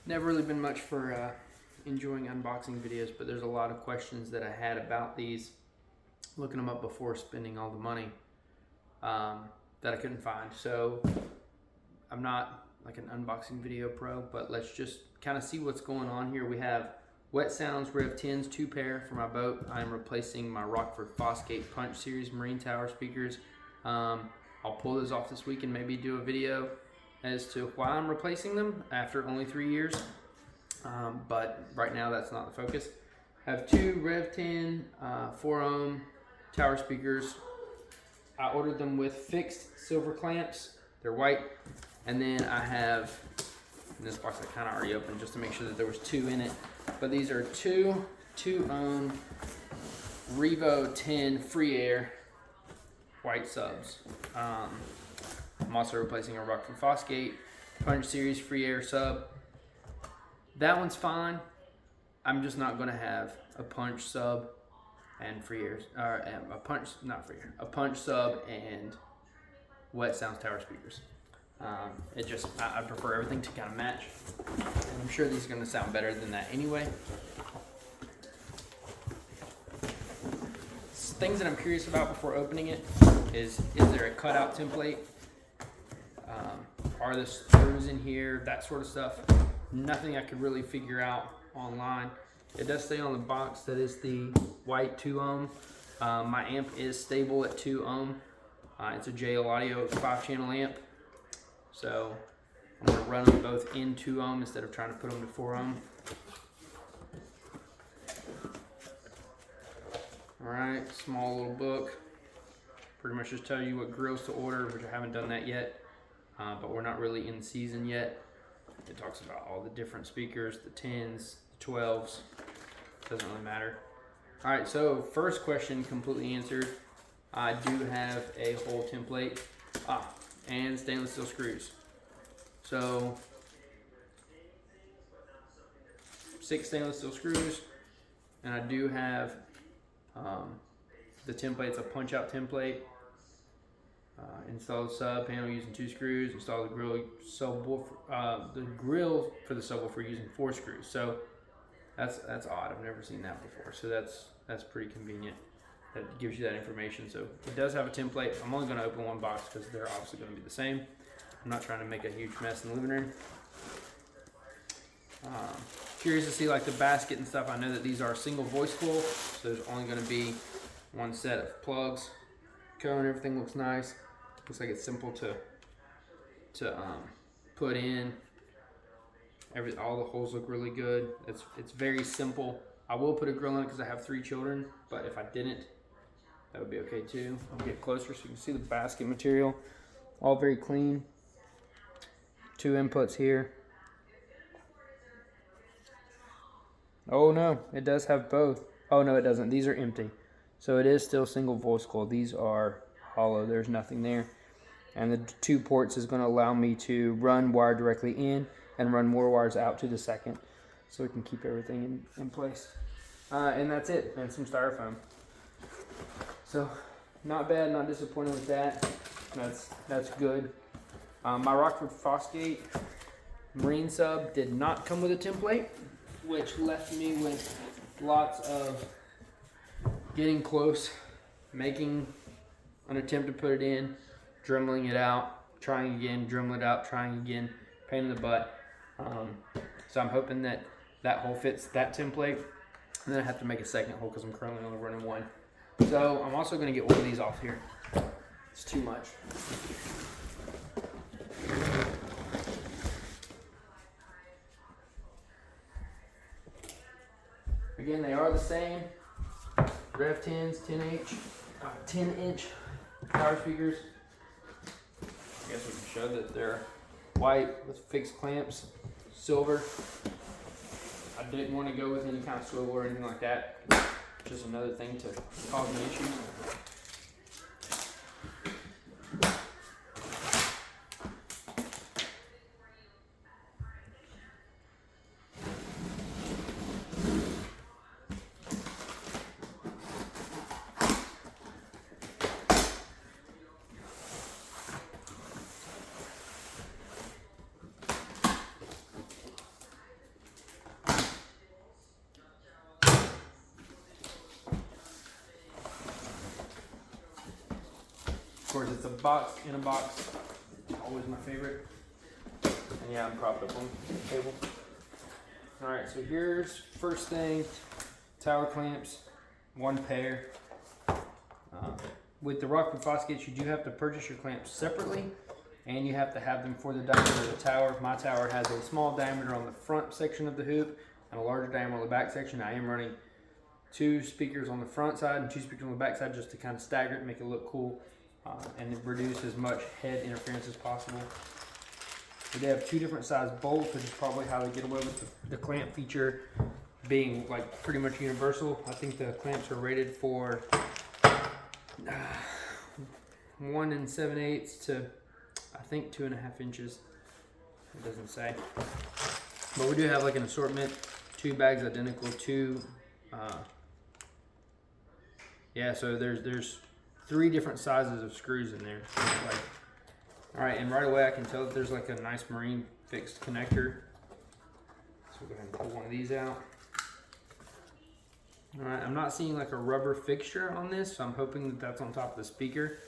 Never really been much for enjoying unboxing videos, but there's a lot of questions that I had about these, looking them up before spending all the money, that I couldn't find. So I'm not like an unboxing video pro, but let's just kind of see what's going on here. We have wetsounds revo10s, 2 pair for my boat. I'm replacing my Rockford Fosgate Punch Series marine tower speakers. I'll pull those off this week and maybe do a video as to why I'm replacing them after only 3 years. But right now that's not the focus. I have 2 revo10 4 ohm tower speakers. I ordered them with fixed silver clamps. They're white. And then I have, in this box I kind of already opened just to make sure that there was 2 in it. But these are 2 ohm revo10 free air white subs. I'm also replacing a Rockford Fosgate Punch Series free air sub. That one's fine. I'm just not going to have a punch sub and free air, or a punch, not free air, a punch sub and wetsounds tower speakers. I prefer everything to kind of match. And I'm sure these are going to sound better than that anyway. Things that I'm curious about before opening it is there a cutout template? Are the screws in here? That sort of stuff. Nothing I could really figure out online. It does say on the box that it's the white 2 ohm. My amp is stable at 2 ohm. It's a JL Audio 5-channel amp. So I'm going to run them both in 2 ohm instead of trying to put them to 4 ohm. Alright, small little book. Pretty much just tell you what grills to order, which I haven't done that yet. But we're not really in season yet. It talks about all the different speakers, the 10s, the 12s. Doesn't really matter. Alright, so first question completely answered. I do have a hole template. And stainless steel screws. So 6 stainless steel screws. And I do have the template's a punch out template. Install the sub panel using 2 screws. Install the grill for the subwoofer using 4 screws. So that's odd. I've never seen that before. So that's pretty convenient. That gives you that information. So it does have a template. I'm only going to open one box because they're obviously going to be the same. I'm not trying to make a huge mess in the living room. Curious to see like the basket and stuff. I know that these are single voice coil, so there's only going to be one set of plugs. Cone, everything looks nice. Looks like it's simple to put in. All the holes look really good. It's very simple. I will put a grill in it because I have 3 children, but if I didn't, that would be okay too. I'll get closer so you can see the basket material. All very clean. 2 inputs here. Oh no, it does have both. Oh no, it doesn't. These are empty. So it is still single voice coil. These are hollow. There's nothing there. And the 2 ports is going to allow me to run wire directly in and run more wires out to the second, so we can keep everything in place. And that's it. And some styrofoam. So not bad. Not disappointed with that. That's good. My Rockford Fosgate marine sub did not come with a template, which left me with lots of getting close, making an attempt to put it in, dremeling it out, trying again, dremel it out, trying again, pain in the butt. So I'm hoping that hole fits that template, and then I have to make a second hole because I'm currently only running 1. So I'm also going to get one of these off here. It's too much. Again, they are the same. revo10s, 10-inch tower speakers. I guess we can show that they're white with fixed clamps, silver. I didn't want to go with any kind of swivel or anything like that. Just another thing to cause me issues. course, it's a box in a box. Always my favorite. And yeah, I'm propped up on the table. All right, so here's first thing, tower clamps, 1 pair. With the Rockford Fosgates, you do have to purchase your clamps separately, and you have to have them for the diameter of the tower. My tower has a small diameter on the front section of the hoop and a larger diameter on the back section. I am running 2 speakers on the front side and 2 speakers on the back side just to kind of stagger it and make it look cool, and reduce as much head interference as possible. They have 2 different size bolts, which is probably how they get away with the clamp feature being like pretty much universal. I think the clamps are rated for 1 7/8 to I think 2.5 inches. It doesn't say, but we do have like an assortment, 2 bags identical, 2. Yeah, so there's 3 different sizes of screws in there. Like, all right, and right away I can tell that there's like a nice marine fixed connector. So we'll go ahead and pull one of these out. All right, I'm not seeing like a rubber fixture on this, so I'm hoping that that's on top of the speaker.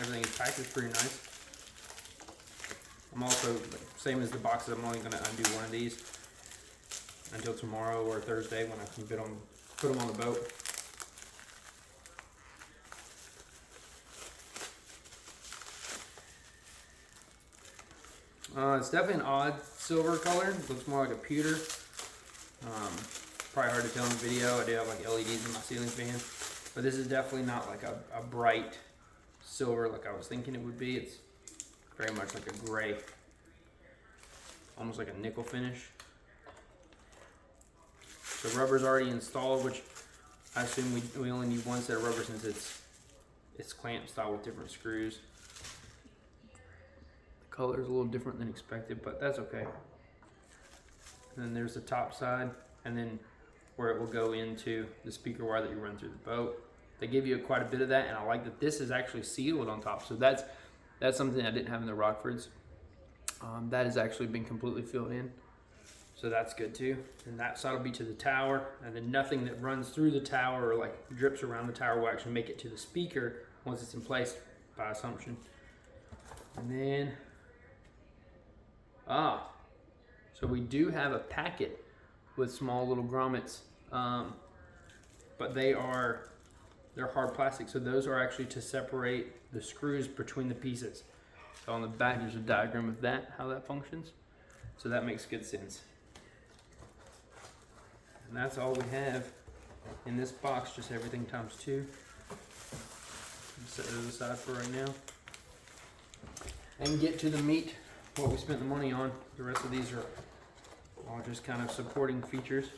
Everything is packed, it's pretty nice. I'm also, same as the boxes, I'm only gonna undo one of these until tomorrow or Thursday when I can put them on the boat. It's definitely an odd silver color. It looks more like a pewter. Probably hard to tell in the video. I do have like LEDs in my ceiling fan, but this is definitely not like a bright silver like I was thinking it would be. It's very much like a gray, almost like a nickel finish. The rubber's already installed, which I assume we only need 1 set of rubber since it's clamp style with different screws. The color is a little different than expected, but that's okay. And then there's the top side, and then where it will go into the speaker wire that you run through the boat. They give you quite a bit of that, and I like that this is actually sealed on top. So that's something I didn't have in the Rockfords. That has actually been completely filled in. So that's good too. And that side will be to the tower, and then nothing that runs through the tower or like drips around the tower will actually make it to the speaker once it's in place by assumption. And then, so we do have a packet with small little grommets, but they're hard plastic, so those are actually to separate the screws between the pieces. So on the back there's a diagram of that, how that functions. So that makes good sense. And that's all we have in this box, just everything times 2. Set those aside for right now. And get to the meat, what we spent the money on. The rest of these are all just kind of supporting features.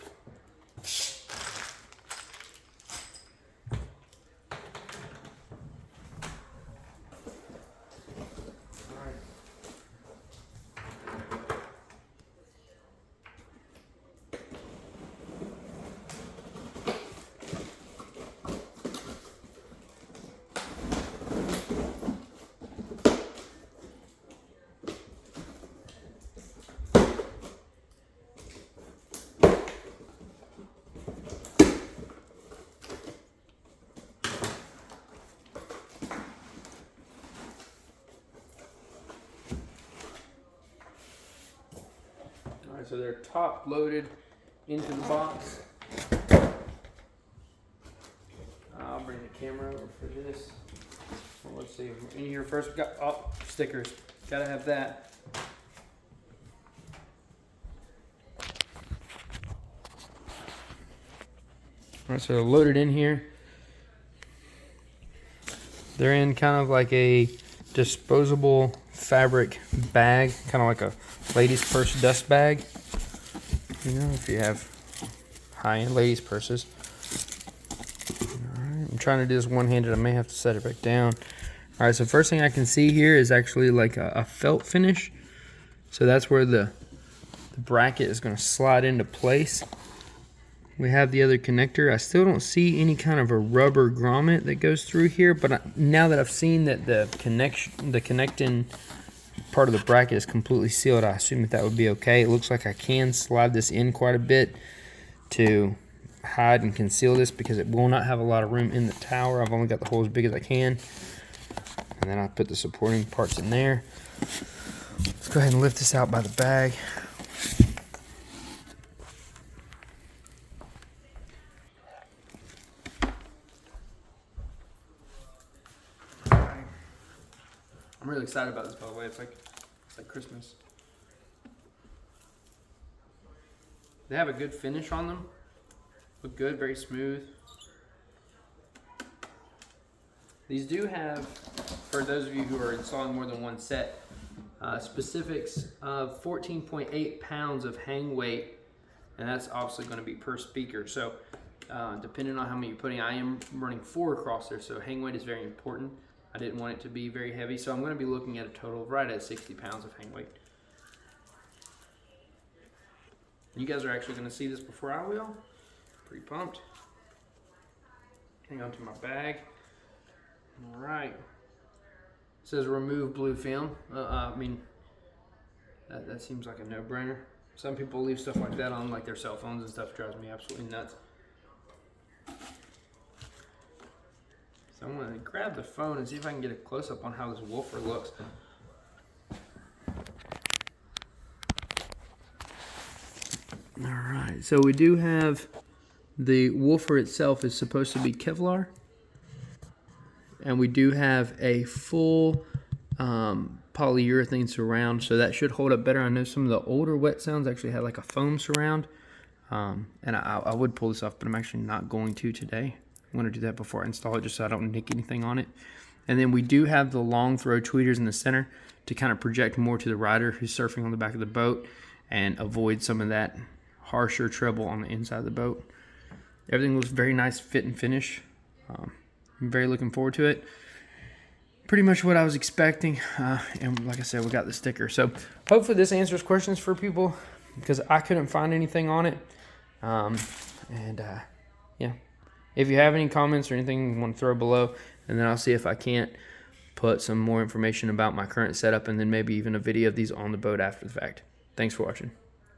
Alright, so they're top loaded into the box. I'll bring the camera over for this. Well, let's see. In here first, we got stickers. Gotta have that. Alright, so they're loaded in here. They're in kind of like a disposable fabric bag, kind of like a ladies' purse dust bag. You know, if you have high-end ladies' purses. Alright, I'm trying to do this one-handed. I may have to set it back down. Alright, so first thing I can see here is actually like a felt finish. So that's where the bracket is going to slide into place. We have the other connector. I still don't see any kind of a rubber grommet that goes through here, but now that I've seen that the connecting part of the bracket is completely sealed, I assume that would be okay. It looks like I can slide this in quite a bit to hide and conceal this because it will not have a lot of room in the tower. I've only got the hole as big as I can. And then I put the supporting parts in there. Let's go ahead and lift this out by the bag. I'm really excited about this, by the way. It's like Christmas. They have a good finish on them. Look good, very smooth. These do have, for those of you who are installing more than one set, specifics of 14.8 pounds of hang weight, and that's obviously going to be per speaker. So depending on how many you're putting, I am running 4 across there, so hang weight is very important. I didn't want it to be very heavy, so I'm going to be looking at a total of right at 60 pounds of hang weight. You guys are actually going to see this before I will. Pretty pumped. Hang on to my bag. All right. It says remove blue film. I mean, that seems like a no-brainer. Some people leave stuff like that on like their cell phones and stuff. Drives me absolutely nuts. So I'm going to grab the phone and see if I can get a close-up on how this woofer looks. All right, so we do have the woofer itself is supposed to be Kevlar, and we do have a full polyurethane surround, so that should hold up better. I know some of the older wetsounds actually had like a foam surround, and I would pull this off, but I'm actually not going to today. I'm going to do that before I install it just so I don't nick anything on it. And then we do have the long throw tweeters in the center to kind of project more to the rider who's surfing on the back of the boat and avoid some of that harsher treble on the inside of the boat. Everything looks very nice fit and finish. I'm very looking forward to it. Pretty much what I was expecting, and like I said, we got the sticker. So hopefully this answers questions for people because I couldn't find anything on it. Yeah, if you have any comments or anything you want to throw below, and then I'll see if I can't put some more information about my current setup and then maybe even a video of these on the boat after the fact. Thanks for watching.